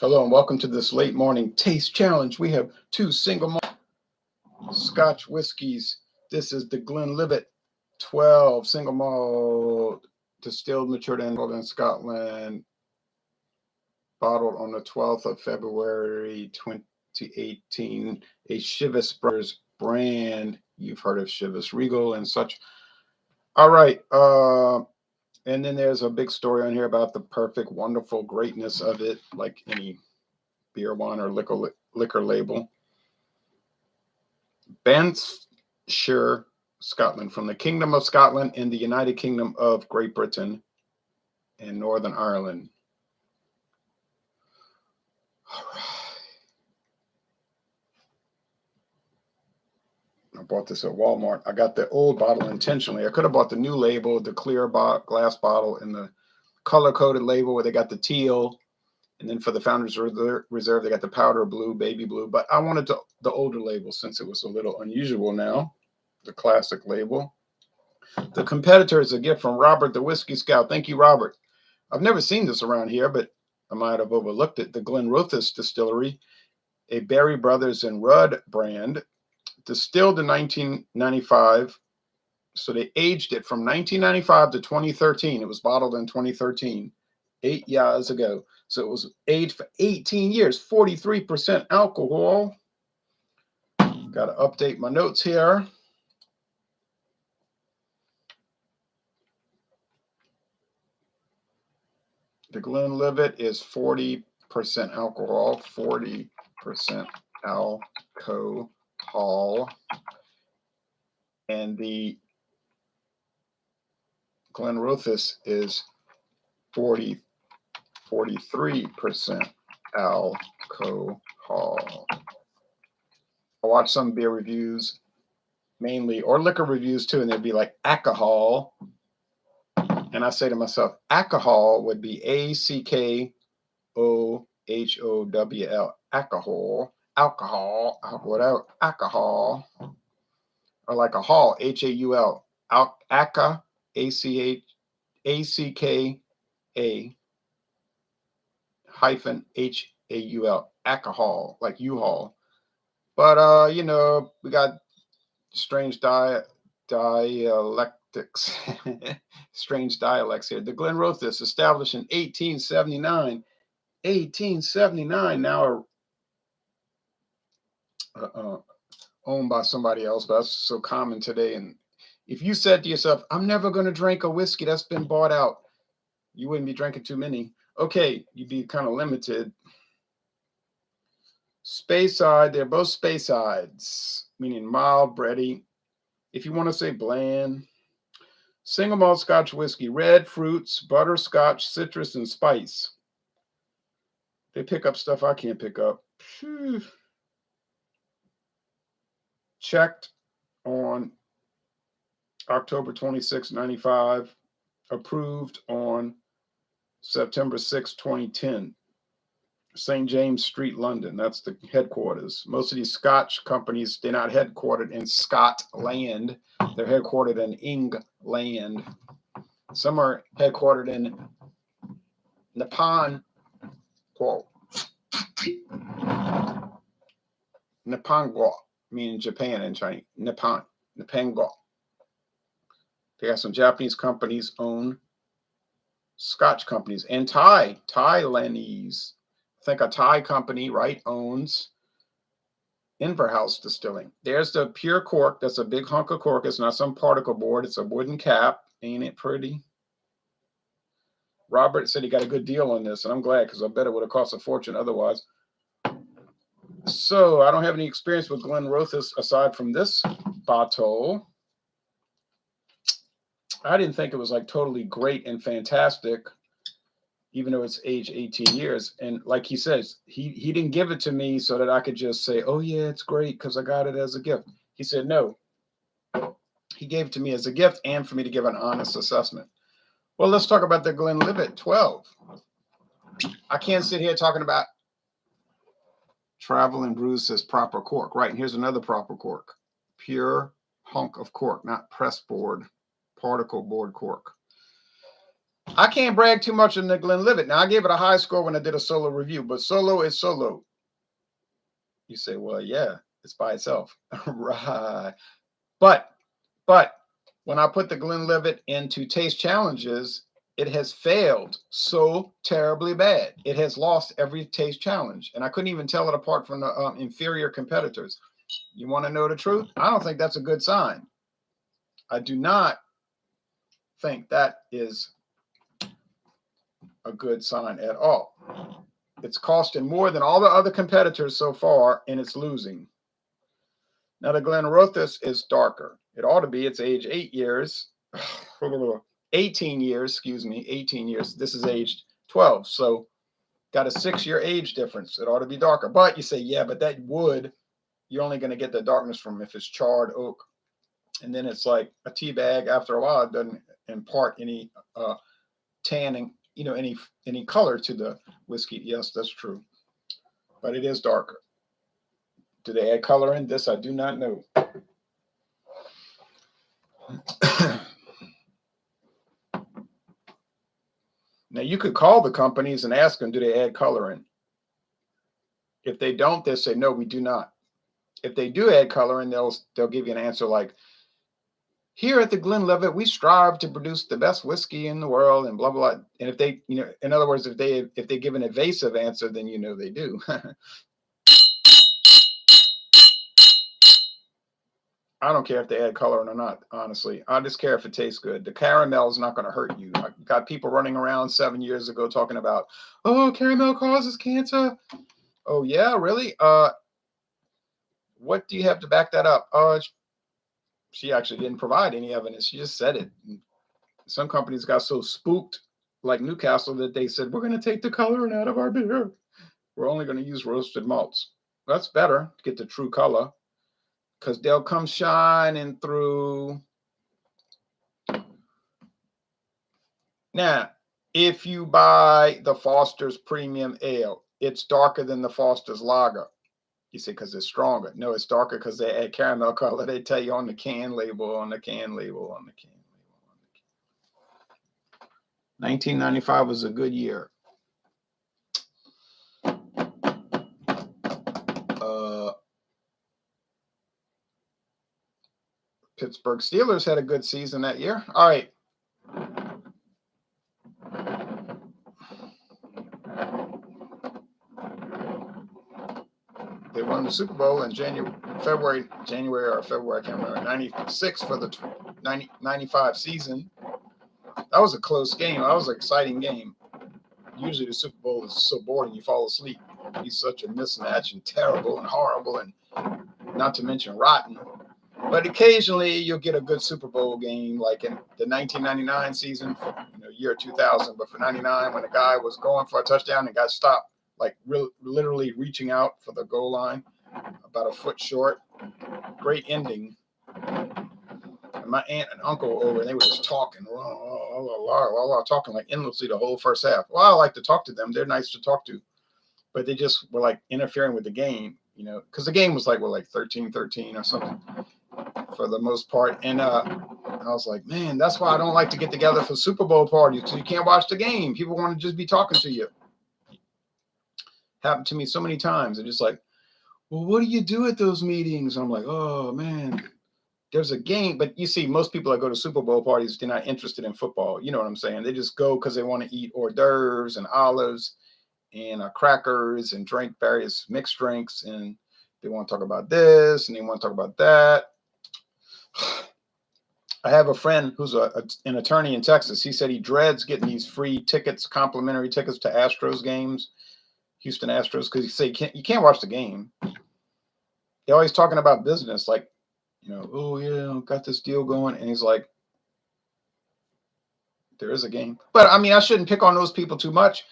Hello and welcome to this late morning taste challenge. We have two single malt Scotch whiskies. This is the Glenlivet 12 single malt distilled matured in Scotland, bottled on the 12th of February 2018. A Chivas Bros brand. You've heard of Chivas Regal and such. All right. And then there's a big story on here about the perfect, wonderful greatness of it, like any beer, wine, or liquor label. Banffshire, Scotland, from the Kingdom of Scotland in the United Kingdom of Great Britain and Northern Ireland. All right. I bought this at Walmart. I got the old bottle intentionally. I could have bought the new label, the clear glass bottle, and the color-coded label where they got the teal. And then for the Founders Reserve, they got the powder blue, baby blue. But I wanted the older label since it was a little unusual now, the classic label. The competitor is a gift from Robert, the Whiskey Scout. Thank you, Robert. I've never seen this around here, but I might have overlooked it. The Glenrothes Distillery, a Berry Brothers and Rudd brand, distilled in 1995. So they aged it from 1995 to 2013. It was bottled in 2013, 8 years ago. So it was aged for 18 years, 43% alcohol. Got to update my notes here. The Glenlivet is 40% alcohol, 40% alcohol. And the Glenrothes is 43% alcohol. I watch some beer reviews mainly, or liquor reviews too, and they'd be like alcohol. And I say to myself, alcohol would be ACKOHOWL, alcohol, whatever, alcohol, or like a hall, HAUL, ACKA, ACKA hyphen HAUL, alcohol, like U-Haul. But we got strange dialectics, strange dialects here. The Glenrothes, established in 1879. 1879, now owned by somebody else, but that's so common today. And if you said to yourself, I'm never going to drink a whiskey that's been bought out, you wouldn't be drinking too many. Okay, you'd be kind of limited. Speyside, they're both Speysides, meaning mild, bready. If you want to say bland. Single malt Scotch whiskey, red fruits, butterscotch, citrus, and spice. They pick up stuff I can't pick up. Phew. Checked on October 26, 95. Approved on September 6, 2010. St. James Street, London. That's the headquarters. Most of these Scotch companies, they're not headquartered in Scotland. They're headquartered in England. Some are headquartered in Nippon. Nippongo, meaning Japan in Chinese. Nippongo. They got some Japanese companies own Scotch companies and Thailandese. I think a Thai company, right, owns Inverhouse Distilling. There's the pure cork. That's a big hunk of cork. It's not some particle board. It's a wooden cap. Ain't it pretty? Robert said he got a good deal on this, and I'm glad because I bet it would have cost a fortune otherwise. So I don't have any experience with Glenrothes aside from this bottle. I didn't think it was like totally great and fantastic, even though it's aged 18 years. And like he says, he didn't give it to me so that I could just say, oh, yeah, it's great because I got it as a gift. He said, no. He gave it to me as a gift and for me to give an honest assessment. Well, let's talk about the Glenlivet 12. I can't sit here talking about Travel and Brews says proper cork. Right, and here's another proper cork. Pure hunk of cork, not press board, particle board cork. I can't brag too much on the Glenlivet. Now, I gave it a high score when I did a solo review, but solo is solo. You say, well, yeah, it's by itself. Right. But when I put the Glenlivet into taste challenges, it has failed so terribly bad. It has lost every taste challenge, and I couldn't even tell it apart from the inferior competitors. You want to know the truth? I don't think that's a good sign. I do not think that is a good sign at all. It's costing more than all the other competitors so far, and it's losing. Now, the Glenrothes is darker. It ought to be. It's age 8 years. 18 years, excuse me, 18 years. This is aged 12. So got a 6-year age difference. It ought to be darker. But you say, yeah, but that wood, you're only going to get the darkness from if it's charred oak. And then it's like a tea bag. After a while, it doesn't impart any tanning, any color to the whiskey. Yes, that's true. But it is darker. Do they add color in this? I do not know. Now, you could call the companies and ask them, do they add color in? If they don't, they'll say, no, we do not. If they do add color in, they'll give you an answer like, here at the Glenlivet, we strive to produce the best whiskey in the world and blah, blah, blah. And if they, in other words, if they give an evasive answer, then they do. I don't care if they add color or not, honestly. I just care if it tastes good. The caramel is not going to hurt you. I got people running around 7 years ago talking about, oh, caramel causes cancer. Oh, yeah, really? What do you have to back that up? She actually didn't provide any evidence. She just said it. And some companies got so spooked, like Newcastle, that they said, we're going to take the coloring out of our beer. We're only going to use roasted malts. That's better to get the true color, because they'll come shining through. Now, if you buy the Foster's Premium Ale, it's darker than the Foster's Lager. You say because it's stronger. No, it's darker because they add caramel color. They tell you on the can label, on the can label, on the can label, on the can. 1995 was a good year. Pittsburgh Steelers had a good season that year. All right. They won the Super Bowl in January or February, I can't remember, 96 for the 95 season. That was a close game. That was an exciting game. Usually the Super Bowl is so boring you fall asleep. It's such a mismatch and terrible and horrible and not to mention rotten. But occasionally you'll get a good Super Bowl game, like in the 1999 season, year 2000. But for 99, when a guy was going for a touchdown and got stopped, like literally reaching out for the goal line, about a foot short. Great ending. And my aunt and uncle over, and they were just talking, talking like endlessly the whole first half. Well, I like to talk to them. They're nice to talk to. But they just were like interfering with the game, because the game was like 13-13 or something for the most part. And I was like, man, that's why I don't like to get together for Super Bowl parties, because you can't watch the game. People want to just be talking to you. Happened to me so many times. They're just like, well, what do you do at those meetings? I'm like, oh, man, there's a game. But you see, most people that go to Super Bowl parties, they're not interested in football. You know what I'm saying? They just go because they want to eat hors d'oeuvres and olives and crackers and drink various mixed drinks. And they want to talk about this and they want to talk about that. I have a friend who's an attorney in Texas. He said he dreads getting these free tickets, complimentary tickets to Astros games, Houston Astros, because he say you can't watch the game. They're always talking about business, like, oh yeah, got this deal going, and he's like, there is a game. But I mean, I shouldn't pick on those people too much.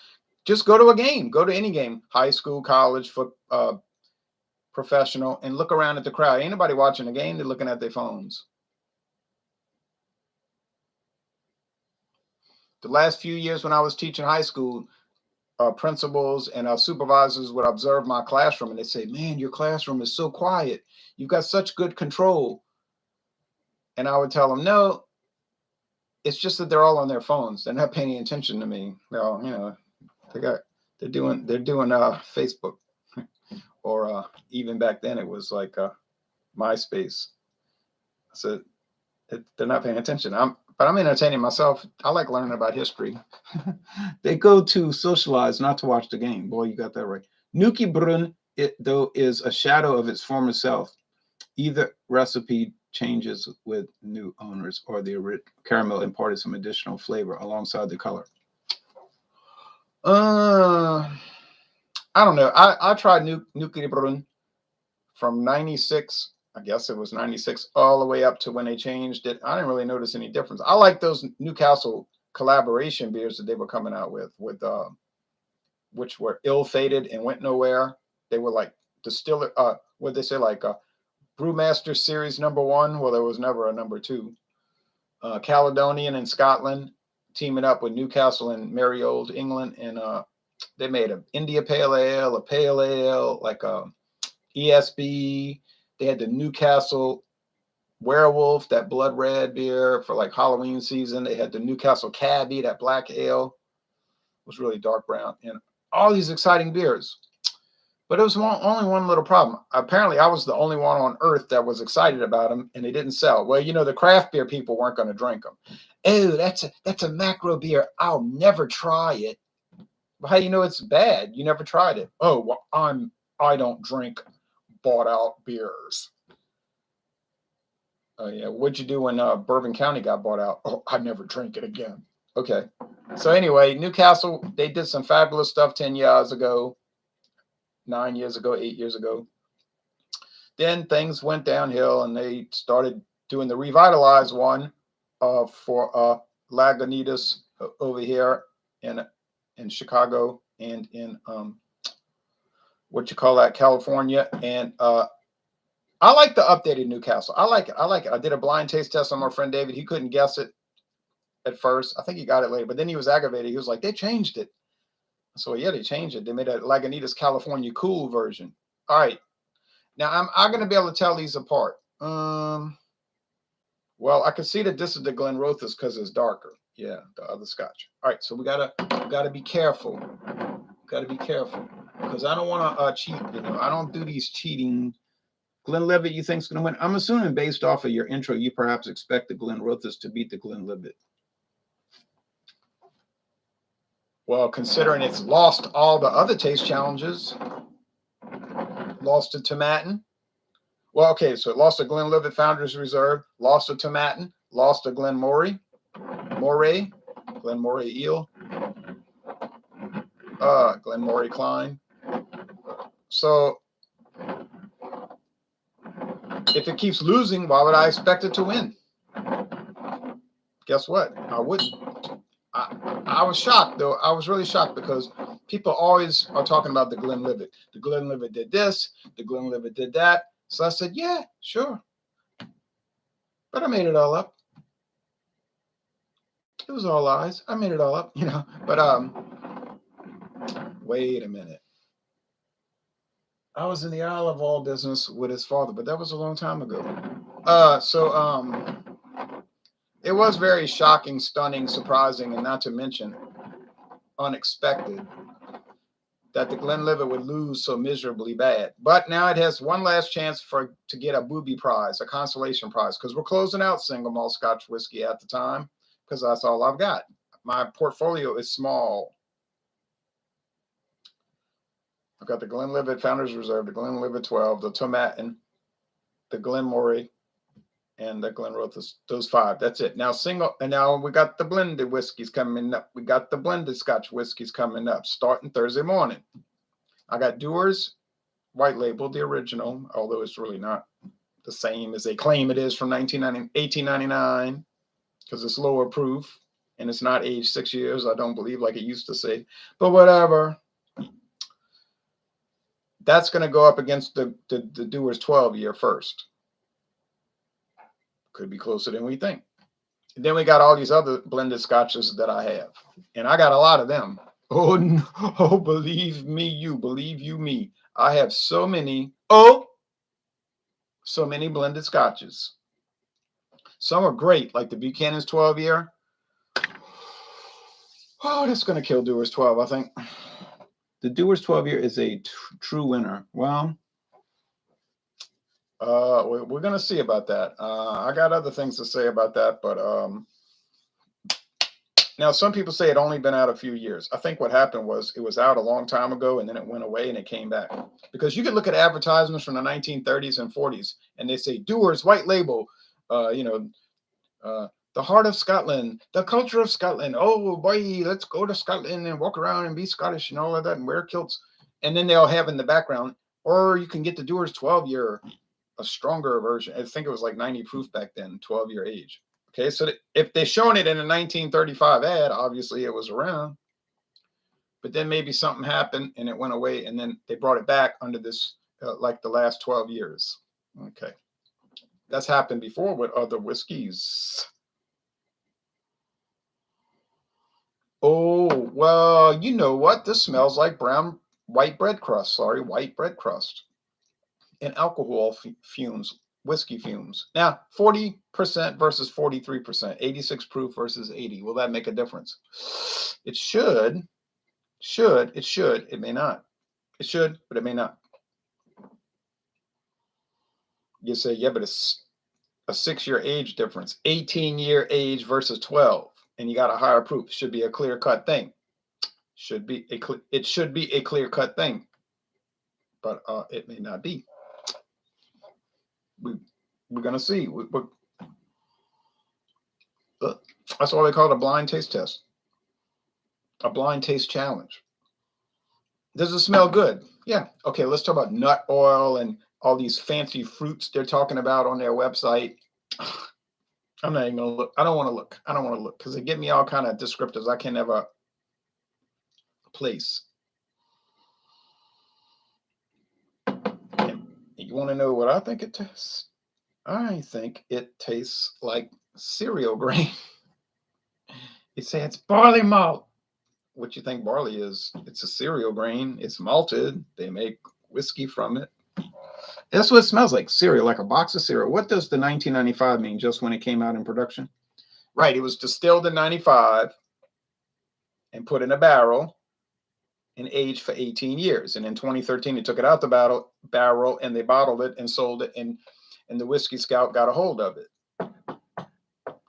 Just go to a game. Go to any game, high school, college, professional, and look around at the crowd. Ain't nobody watching the game. They're looking at their phones. The last few years when I was teaching high school, principals and supervisors would observe my classroom and they say, man, your classroom is so quiet. You've got such good control. And I would tell them, no, It's just that they're all on their phones. They're not paying any attention to me. Well, they're doing Facebook, or even back then it was like MySpace. So they're not paying attention. But I'm entertaining myself. I like learning about history. They go to socialize, not to watch the game. Boy, you got that right. Nuki Brun, though, is a shadow of its former self. Either recipe changes with new owners, or the caramel imparted some additional flavor alongside the color. I don't know. I tried Nuki Brun from 96. I guess it was 96 all the way up to when they changed it. I didn't really notice any difference. I like those Newcastle collaboration beers that they were coming out with which were ill-fated and went nowhere. They were like distiller, what they say, like Brewmaster Series #1. Well, there was never a #2. Caledonian in Scotland teaming up with Newcastle and merry old England, and they made an India Pale Ale, a Pale Ale, like a ESB. They had the Newcastle Werewolf, that blood red beer for like Halloween season. They had the Newcastle Cabby, that black ale. It was really dark brown. And all these exciting beers. But it was only one little problem. Apparently, I was the only one on earth that was excited about them, and they didn't sell. Well, the craft beer people weren't going to drink them. Oh, that's a macro beer. I'll never try it. Well, how do you know it's bad? You never tried it. Oh, well, I don't drink bought out beers. Oh yeah, what'd you do when Bourbon County got bought out? Oh, I never drink it again. Okay, so anyway, Newcastle, they did some fabulous stuff 10 years ago, 9 years ago, 8 years ago. Then things went downhill, and they started doing the revitalized one for Lagunitas over here in Chicago and in California. And I like the updated Newcastle. I like it. I did a blind taste test on my friend David. He couldn't guess it at first. I think he got it later, but then he was aggravated. He was like, they changed it. So yeah, they changed it. They made a Lagunitas California cool version. All right. Now I'm going to be able to tell these apart. Well, I can see that this is the Glenrothes because it's darker. Yeah, the other Scotch. All right, so we gotta be careful. Got to be careful because I don't want to cheat. I don't do these cheating. Glenlivet, you think is going to win? I'm assuming based off of your intro, you perhaps expect the Glenrothes to beat the Glenlivet. Well, considering it's lost all the other taste challenges, lost to Tomatin. Well, okay, so it lost to Glenlivet Founders Reserve, lost to Tomatin, lost to Glenmoray, Glenmoray Eel, Glenmoray Klein. So if it keeps losing, why would I expect it to win? Guess what? I wouldn't. I was shocked, though. I was really shocked because people always are talking about the Glenlivet. The Glenlivet did this. The Glenlivet did that. So I said, yeah, sure. But I made it all up. It was all lies. I made it all up, But wait a minute. I was in the olive oil business with his father, but that was a long time ago. It was very shocking, stunning, surprising, and not to mention unexpected that the Glenlivet would lose so miserably bad. But now it has one last chance to get a booby prize, a consolation prize, because we're closing out single malt Scotch whiskey at the time, because that's all I've got. My portfolio is small. I've got the Glenlivet Founders Reserve, the Glenlivet 12, the Tomatin, the Glenmoray, and the Glenrothes. Those 5. That's it. Now we got the blended whiskeys coming up. We got the blended Scotch whiskeys coming up starting Thursday morning. I got Dewar's white label, the original, although it's really not the same as they claim it is from 1899 because it's lower proof and it's not aged 6 years. I don't believe like it used to say, but whatever. That's going to go up against the Dewar's 12-year first. Could be closer than we think. And then we got all these other blended scotches that I have. And I got a lot of them. Oh, no. Oh, believe you me. I have so many blended scotches. Some are great, like the Buchanan's 12-year. Oh, that's going to kill Dewar's 12, I think. The Dewar's 12 year is a true winner. Well, we're going to see about that. I got other things to say about that, but now some people say it only been out a few years. I think what happened was it was out a long time ago and then it went away and it came back. Because you could look at advertisements from the 1930s and 40s and they say Dewar's white label, you know, the heart of Scotland, the culture of Scotland. Oh boy, let's go to Scotland and walk around and be Scottish and all of that and wear kilts. And then they'll have in the background, or you can get the Dewar's 12 year, a stronger version. I think it was like 90 proof back then, 12-year age. Okay, so if they're showing it in a 1935 ad, obviously it was around. But then maybe something happened and it went away, and then they brought it back under this, like the last 12 years. Okay, that's happened before with other whiskeys. Oh, well, you know what? This smells like white bread crust. Sorry, white bread crust and alcohol fumes, whiskey fumes. Now, 40% versus 43%, 86 proof versus 80. Will that make a difference? It should. It should. It may not. It should, but it may not. You say, yeah, but it's a 6-year age difference, 18-year age versus 12, and you got a higher proof. It should be a clear-cut thing. It should be a clear-cut thing, but it may not be. We're gonna see. That's why they call it a blind taste test, a blind taste challenge. Does it smell good? Yeah. Okay, let's talk about nut oil and all these fancy fruits they're talking about on their website. I'm not even gonna look. I don't want to look. I don't want to look because they give me all kind of descriptors I can never place. And you want to know what I think it tastes? I think it tastes like cereal grain. You say it's barley malt. What you think barley is? It's a cereal grain. It's malted. They make whiskey from it. That's what it smells like. Cereal, like a box of cereal. What does the 1995 mean? Just when it came out in production? Right. It was distilled in 95 and put in a barrel and aged for 18 years. And in 2013, they took it out the barrel and they bottled it and sold it. And the Whiskey Scout got a hold of it.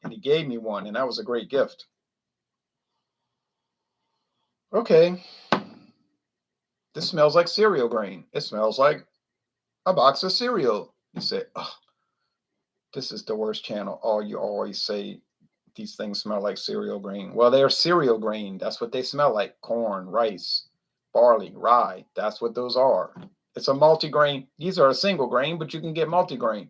And he gave me one. And that was a great gift. Okay. This smells like cereal grain. It smells like a box of cereal. You say, oh, this is the worst channel. Oh, you always say these things smell like cereal grain. Well, they're cereal grain. That's what they smell like. Corn, rice, barley, rye. That's what those are. It's a multigrain. These are a single grain, but you can get multigrain.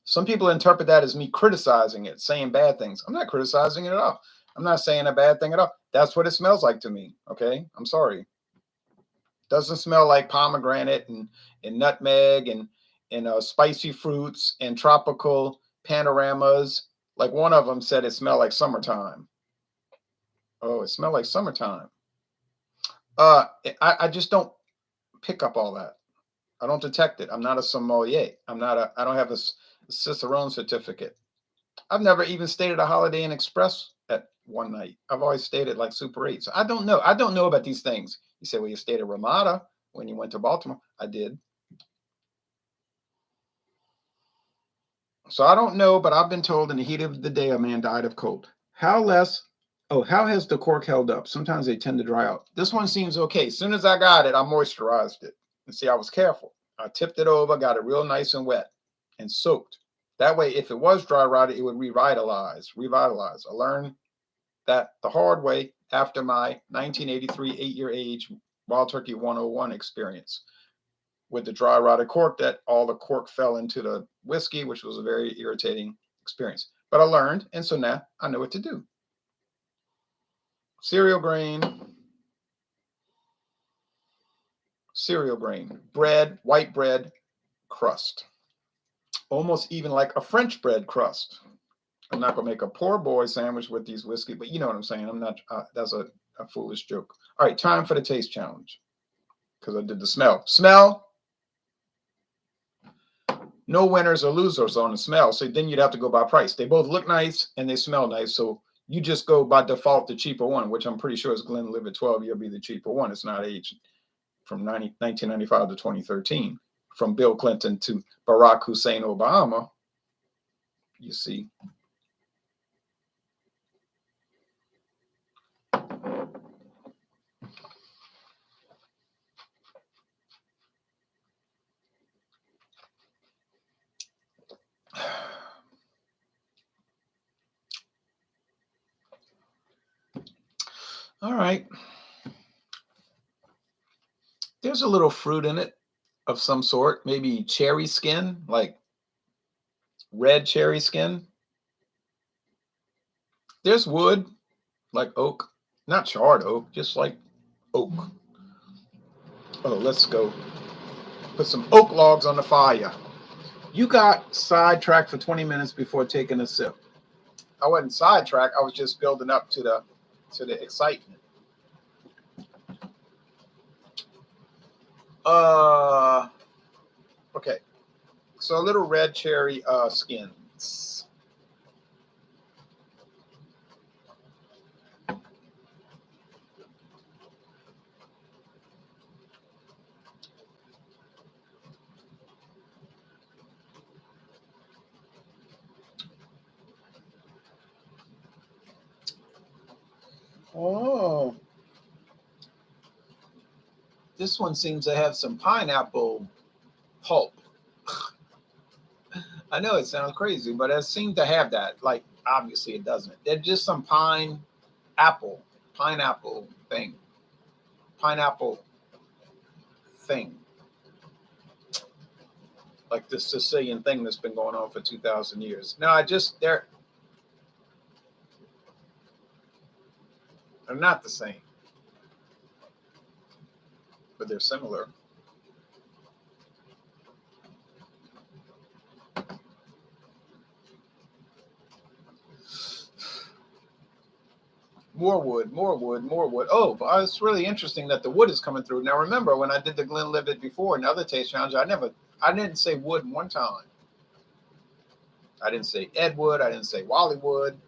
Some people interpret that as me criticizing it, saying bad things. I'm not criticizing it at all. I'm not saying a bad thing at all. That's what it smells like to me. Okay, I'm sorry. Doesn't smell like pomegranate and nutmeg and spicy fruits and tropical panoramas. Like one of them said, it smelled like summertime. Oh, it smelled like summertime. I just don't pick up all that. I don't detect it. I'm not a sommelier. I don't have a Cicerone certificate. I've never even stayed at a Holiday Inn Express at one night. I've always stayed at like Super 8. So I don't know. I don't know about these things. You say, well, you stayed at Ramada when you went to Baltimore. I did. So I don't know, but I've been told in the heat of the day a man died of cold. How has the cork held up? Sometimes they tend to dry out. This one seems okay. As soon as I got it, I moisturized it. And see, I was careful. I tipped it over, got it real nice and wet and soaked. That way, if it was dry rotted, it would revitalize. I learned that the hard way after my 1983 8-year age Wild Turkey 101 experience with the dry rotted cork, that all the cork fell into the whiskey, which was a very irritating experience. But I learned, and so now I know what to do. Cereal grain, bread, white bread crust. Almost even like a French bread crust. I'm not going to make a poor boy sandwich with these whiskey, but you know what I'm saying. I'm not, that's a foolish joke. All right, time for the taste challenge. Because I did the smell. Smell. No winners or losers on the smell. So then you'd have to go by price. They both look nice and they smell nice. So You just go by default the cheaper one, which I'm pretty sure is Glenlivet 12. You'll be the cheaper one. It's not aged from 1995 to 2013. From Bill Clinton to Barack Hussein Obama. You see. All right. There's a little fruit in it of some sort, maybe cherry skin, like red cherry skin. There's wood, like oak, not charred oak, just like oak. Oh, let's go put some oak logs on the fire. You got sidetracked for 20 minutes before taking a sip. I wasn't sidetracked. I was just building up to the excitement. Okay. So a little red cherry skins. Oh. This one seems to have some pineapple pulp. I know it sounds crazy, but it seems to have that. Like, obviously it doesn't. There's just some pineapple thing. Pineapple thing. Like this Sicilian thing that's been going on for 2,000 years. No, they're not the same, but they're similar. More wood, more wood, more wood. Oh, but it's really interesting that the wood is coming through. Now, remember when I did the Glenlivet before and other taste challenge, I didn't say wood one time. I didn't say Ed Wood. I didn't say Wally Wood.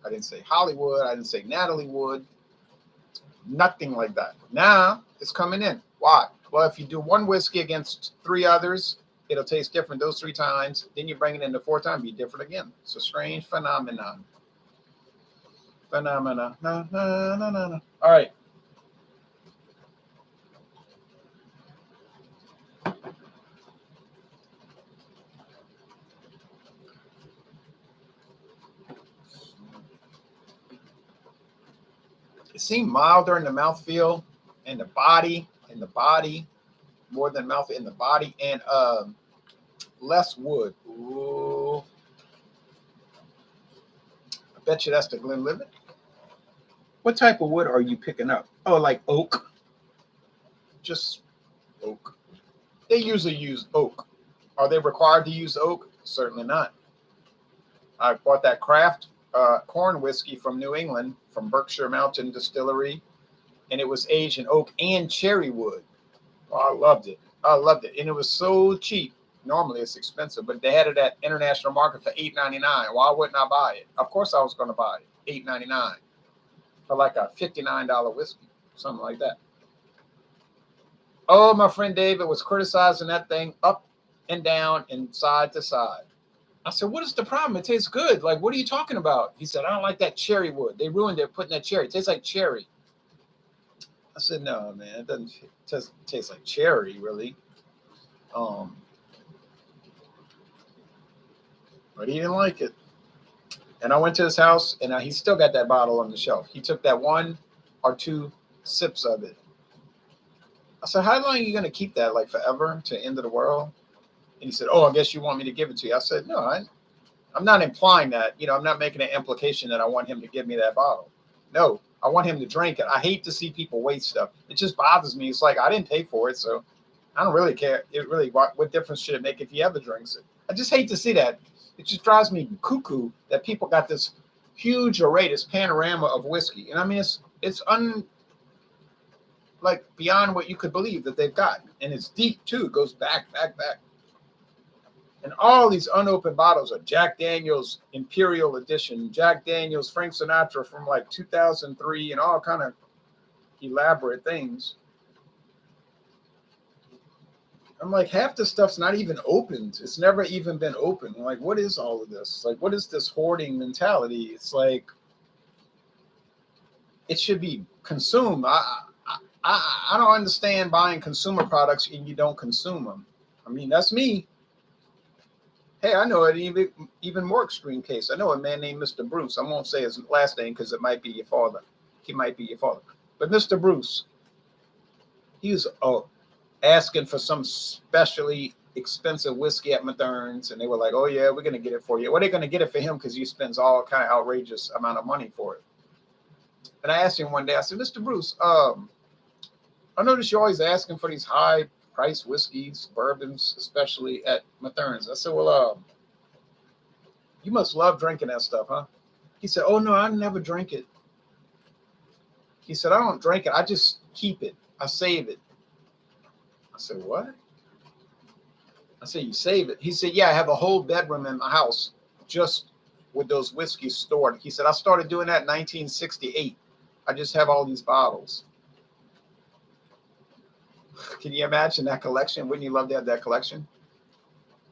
I didn't say Hollywood. I didn't say Natalie Wood. Nothing like that. Now it's coming in. Why? Well, if you do one whiskey against three others, it'll taste different those 3 times. Then you bring it in the 4th time, be different again. It's a strange phenomenon. Phenomena. Na, na, na, na, na. All right. It seemed milder in the mouthfeel and the body, more than mouth in the body, and less wood. Ooh. I bet you that's the Glenlivet. What type of wood are you picking up? Oh, like oak. Just oak. They usually use oak. Are they required to use oak? Certainly not. I bought that craft corn whiskey from New England, from Berkshire Mountain Distillery, and it was aged in oak and cherry wood. Oh, I loved it. I loved it. And it was so cheap. Normally it's expensive, but they had it at international market for $8.99. Why wouldn't I buy it? Of course I was going to buy it. $8.99 for like a $59 whiskey, something like that. Oh, my friend David was criticizing that thing up and down and side to side. I said, what is the problem? It tastes good. Like, what are you talking about? He said, I don't like that cherry wood. They ruined it putting that cherry. It tastes like cherry. I said, no, man, it doesn't taste like cherry, really. But he didn't like it. And I went to his house, and he still got that bottle on the shelf. He took that 1 or 2 sips of it. I said, how long are you going to keep that, like forever, to the end of the world? And he said, oh, I guess you want me to give it to you. I said, no, I'm not implying that. You know, I'm not making an implication that I want him to give me that bottle. No, I want him to drink it. I hate to see people waste stuff. It just bothers me. It's like, I didn't pay for it, so I don't really care. What difference should it make if he ever drinks it? I just hate to see that. It just drives me cuckoo that people got this huge array, this panorama of whiskey. And I mean, it's beyond what you could believe that they've got. And it's deep too. It goes back. And all these unopened bottles are Jack Daniel's Imperial Edition, Jack Daniel's Frank Sinatra from like 2003, and all kind of elaborate things. I'm like, half the stuff's not even opened. It's never even been opened. I'm like, what is all of this? Like, what is this hoarding mentality? It's like, it should be consumed. I don't understand buying consumer products and you don't consume them. I mean, that's me. Hey, I know an even more extreme case. I know a man named Mr. Bruce. I won't say his last name because it might be your father. He might be your father. But Mr. Bruce, he was asking for some specially expensive whiskey at Mathern's, and they were like, "Oh yeah, we're gonna get it for you." Well, they're gonna get it for him because he spends all kind of outrageous amount of money for it. And I asked him one day, I said, "Mr. Bruce, I noticed you're always asking for these high price whiskeys, bourbons, especially at Mathern's." I said, "Well, you must love drinking that stuff, huh?" He said, "Oh no, I never drink it." He said, "I don't drink it. I just keep it. I save it." I said, "What?" I said, "You save it?" He said, "Yeah, I have a whole bedroom in my house just with those whiskeys stored." He said, "I started doing that in 1968. I just have all these bottles." Can you imagine that collection? Wouldn't you love to have that collection?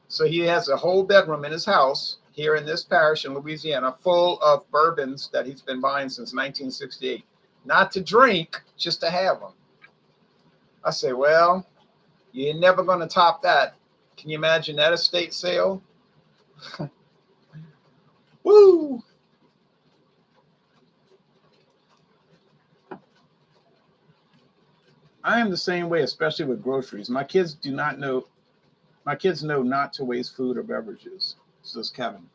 So he has a whole bedroom in his house here in this parish in Louisiana full of bourbons that he's been buying since 1968. Not to drink, just to have them. I say, well, you're never going to top that. Can you imagine that estate sale? Woo! I am the same way, especially with groceries. My kids know not to waste food or beverages, says Kevin.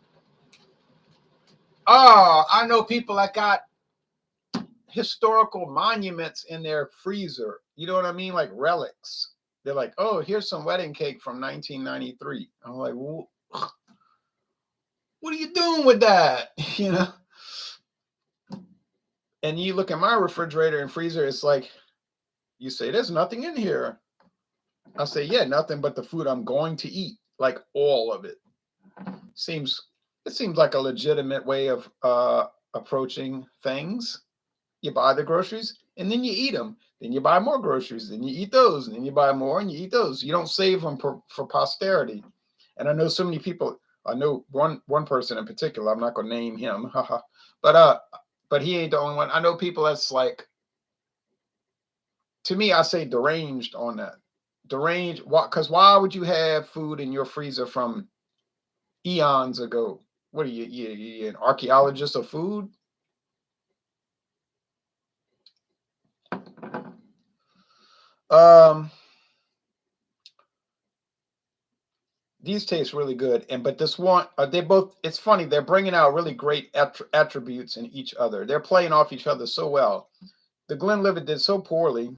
Oh, I know people that got historical monuments in their freezer. You know what I mean? Like relics. They're like, "Oh, here's some wedding cake from 1993. I'm like, well, what are you doing with that? You know? And you look at my refrigerator and freezer, it's like, you say, there's nothing in here. I say, yeah, nothing but the food I'm going to eat, like all of it. It seems like a legitimate way of approaching things. You buy the groceries and then you eat them. Then you buy more groceries, then you eat those, and then you buy more and you eat those. You don't save them for posterity. And I know so many people. I know one person in particular. I'm not going to name him, but he ain't the only one. I know people that's like, to me, I say deranged on that. Deranged. Why? Because why would you have food in your freezer from eons ago? What are you an archaeologist of food? Um, these taste really good, but this one, they both. It's funny, they're bringing out really great attributes in each other. They're playing off each other so well. The Glenlivet did so poorly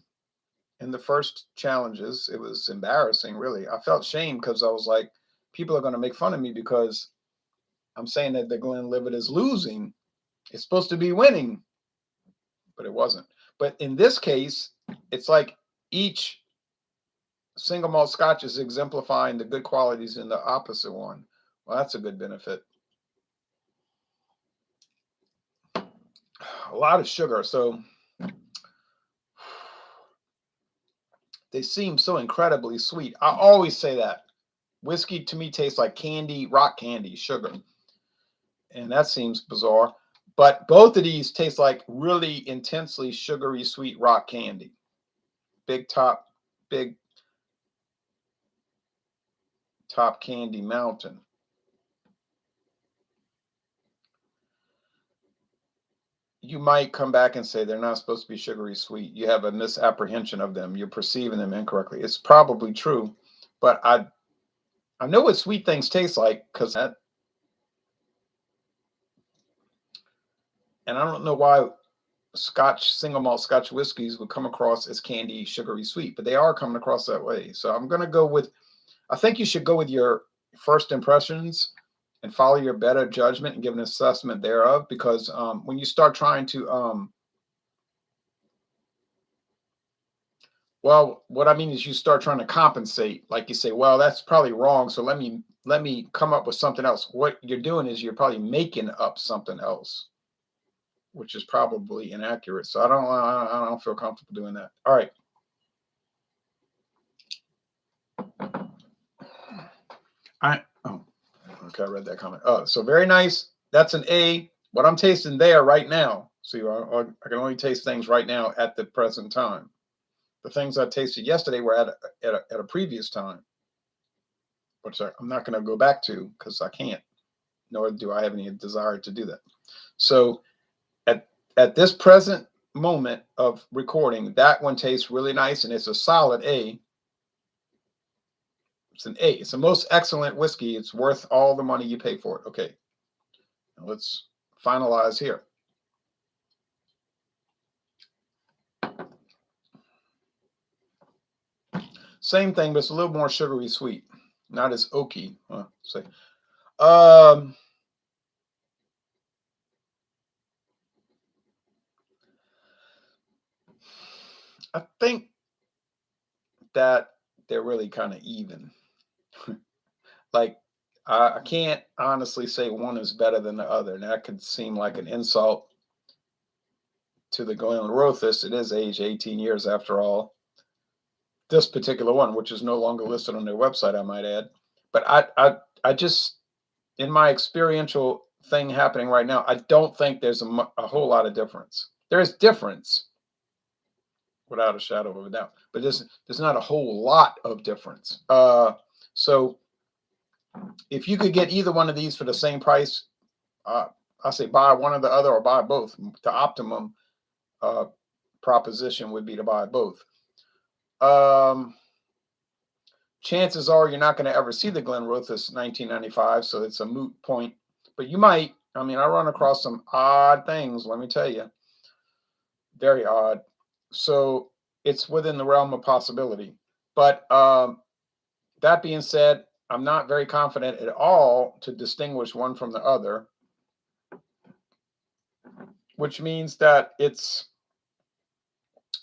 in the first challenges. It was embarrassing, really. I felt shame because I was like, people are going to make fun of me because I'm saying that the Glenlivet is losing. It's supposed to be winning, but it wasn't. But in this case, it's like each single malt Scotch is exemplifying the good qualities in the opposite one. Well, that's a good benefit. A lot of sugar, so they seem so incredibly sweet. I always say that. Whiskey to me tastes like candy, rock candy, sugar. And that seems bizarre. But both of these taste like really intensely sugary, sweet rock candy. Big top candy mountain. You might come back and say they're not supposed to be sugary sweet. You have a misapprehension of them. You're perceiving them incorrectly. It's probably true, but I know what sweet things taste like because that, and I don't know why Scotch single malt Scotch whiskeys would come across as candy, sugary sweet, but they are coming across that way. So I'm going to go with. I think you should go with your first impressions and follow your better judgment and give an assessment thereof. Because when you start trying to, well, what I mean is you start trying to compensate. Like you say, well, that's probably wrong. So let me let me come up with something else. What you're doing is you're probably making up something else, which is probably inaccurate. So I don't feel comfortable doing that. All right. Okay, I read that comment. So very nice. That's an A. What I'm tasting there right now. See, I can only taste things right now at the present time. The things I tasted yesterday were at a previous time, which I'm not going to go back to because I can't, nor do I have any desire to do that. So at this present moment of recording, that one tastes really nice, and it's a solid A. It's an A. It's the most excellent whiskey. It's worth all the money you pay for it. Okay, now let's finalize here. Same thing, but it's a little more sugary sweet, not as oaky. Say, I think that they're really kind of even. Like, I can't honestly say one is better than the other, and that could seem like an insult to the Glenrothes. It is age 18 years after all. This particular one, which is no longer listed on their website, I might add. But I just, in my experiential thing happening right now, I don't think there's a whole lot of difference. There is difference, without a shadow of a doubt, but there's not a whole lot of difference. So if you could get either one of these for the same price, I say buy one or the other, or buy both. The optimum proposition would be to buy both. Chances are you're not going to ever see the Glenrothes 1995, so it's a moot point. But you might. I mean, I run across some odd things, let me tell you. Very odd. So it's within the realm of possibility. But that being said, I'm not very confident at all to distinguish one from the other, which means that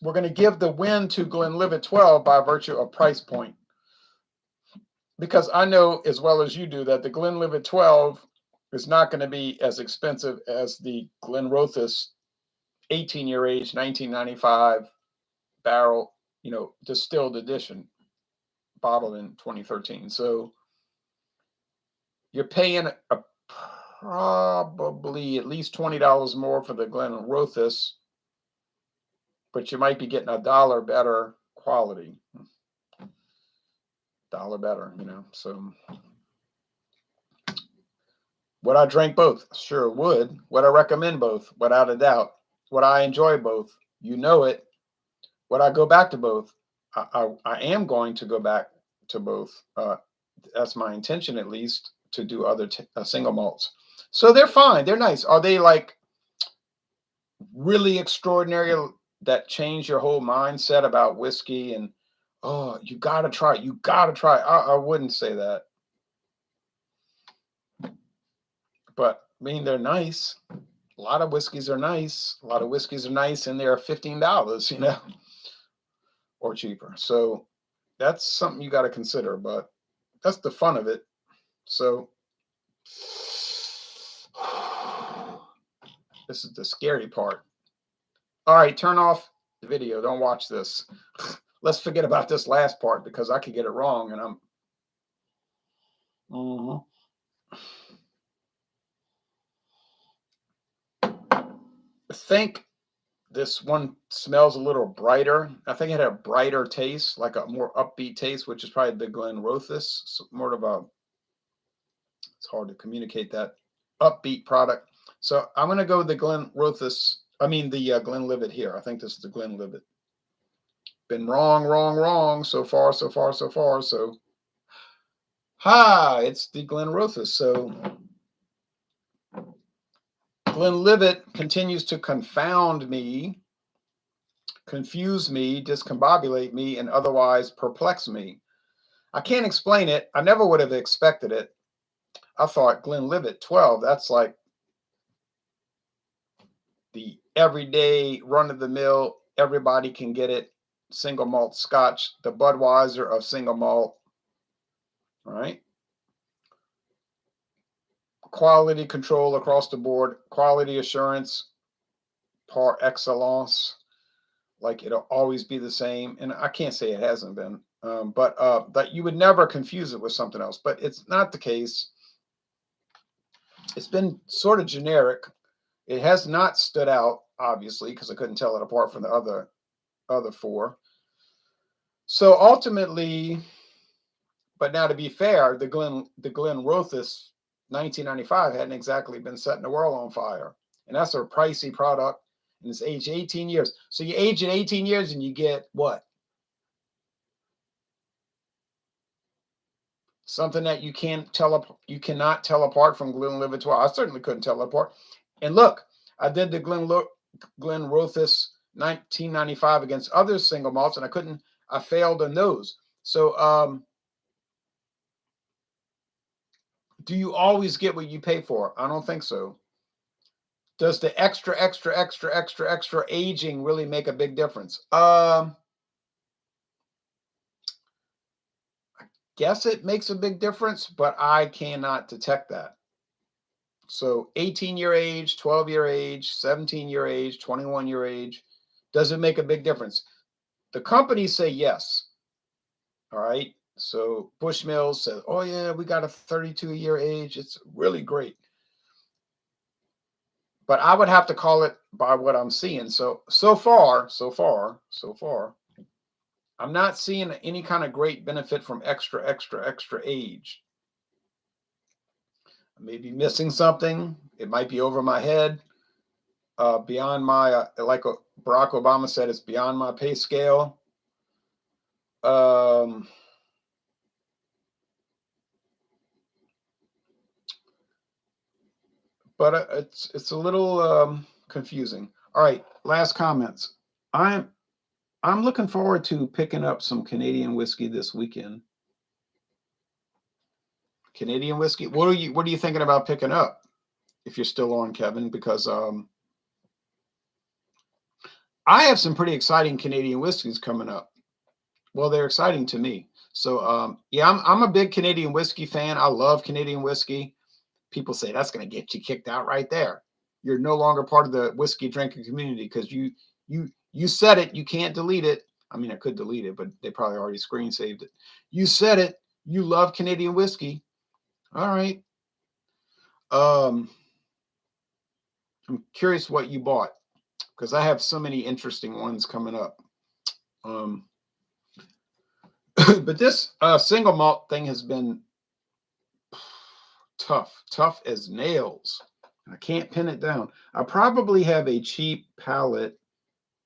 we're going to give the win to Glenlivet 12 by virtue of price point. Because I know as well as you do that the Glenlivet 12 is not going to be as expensive as the Glenrothes 18-year age 1995 barrel, distilled edition, bottled in 2013. So you're paying probably at least $20 more for the Glenrothes, but you might be getting $1 better quality. $1 better, So would I drink both? Sure would. Would I recommend both? Without a doubt. Would I enjoy both? You know it. Would I go back to both? I am going to go back to both. That's my intention, at least, to do other single malts. So they're fine. They're nice. Are they like really extraordinary that change your whole mindset about whiskey and, oh, you got to try it. You got to try it. I wouldn't say that. But I mean, they're nice. A lot of whiskeys are nice. A lot of whiskeys are nice, and they're $15, or cheaper. So that's something you got to consider, but that's the fun of it. So this is the scary part. All right, turn off the video. Don't watch this. Let's forget about this last part because I could get it wrong, and I'm. I think this one smells a little brighter. I think it had a brighter taste, like a more upbeat taste, which is probably the Glenrothes. So more of a, it's hard to communicate that, upbeat product. So I'm going to go with the Glenrothes. I mean, the Glenlivet here. I think this is the Glenlivet. Been wrong so far. So, it's the Glenrothes. So Glenlivet continues to confound me, confuse me, discombobulate me, and otherwise perplex me. I can't explain it. I never would have expected it. I thought Glenlivet 12, that's like the everyday run-of-the-mill, everybody can get it, single malt Scotch, the Budweiser of single malt. All right. quality control across the board, quality assurance par excellence. Like it'll always be the same. And I can't say it hasn't been, but that you would never confuse it with something else. But it's not the case. It's been sort of generic. It has not stood out, obviously, because I couldn't tell it apart from the other four. So ultimately, but now to be fair, the Glenrothes 1995 hadn't exactly been setting the world on fire, and that's a pricey product, and it's aged 18 years. So you age it 18 years, and you get what? Something that you cannot tell apart from Glenlivet 12. I certainly couldn't tell it apart. And look, I did the Glenrothes 1995 against other single malts, and I failed on those. So do you always get what you pay for? I don't think so. Does the extra aging really make a big difference? I guess it makes a big difference, but I cannot detect that. So 18-year age, 12-year age, 17-year age, 21-year age, does it make a big difference? The companies say yes. All right. So Bushmills says, oh yeah, we got a 32-year age. It's really great. But I would have to call it by what I'm seeing. So far, I'm not seeing any kind of great benefit from extra age. I may be missing something. It might be over my head, beyond my, like Barack Obama said, it's beyond my pay scale. But it's a little confusing. All right, last comments. I'm looking forward to picking up some Canadian whiskey this weekend. Canadian whiskey. What are you thinking about picking up? If you're still on, Kevin, because I have some pretty exciting Canadian whiskeys coming up. Well, they're exciting to me. So yeah, I'm a big Canadian whiskey fan. I love Canadian whiskey. People say that's going to get you kicked out right there. You're no longer part of the whiskey drinking community because you said it. You can't delete it. I mean, I could delete it, but they probably already screen saved it. You said it. You love Canadian whiskey. All right. I'm curious what you bought because I have so many interesting ones coming up. But this single malt thing has been tough as nails. I can't pin it down. I probably have a cheap palate,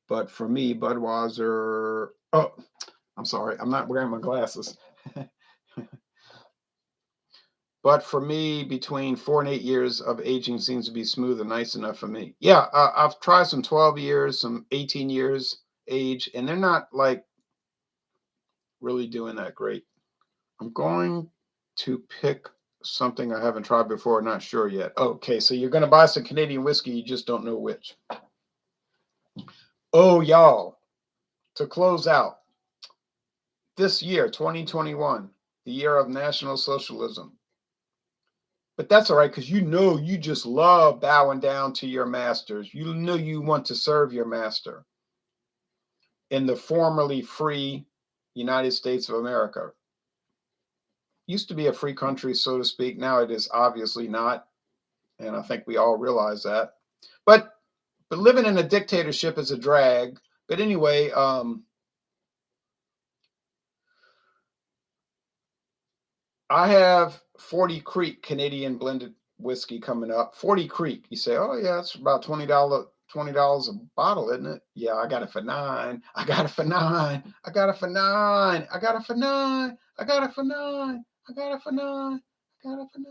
but for me, Budweiser. Oh, I'm sorry. I'm not wearing my glasses. But for me, between 4 and 8 years of aging seems to be smooth and nice enough for me. Yeah, I've tried some 12 years, some 18 years age, and they're not like really doing that great. I'm going to pick something I haven't tried before, not sure yet. Okay, so you're going to buy some Canadian whiskey, you just don't know which. Oh, y'all, to close out this year, 2021, the year of National Socialism. But that's all right, because you just love bowing down to your masters. You know you want to serve your master in the formerly free United States of America. Used to be a free country, so to speak. Now it is obviously not. And I think we all realize that. But living in a dictatorship is a drag. But anyway, I have 40 Creek Canadian blended whiskey coming up. 40 Creek. You say, oh yeah, it's about $20 a bottle, isn't it? Yeah, I got it for $9. I got it for $9. I got it for $9. I got it for $9. I got it for $9. I got it for $9. I got it for $9.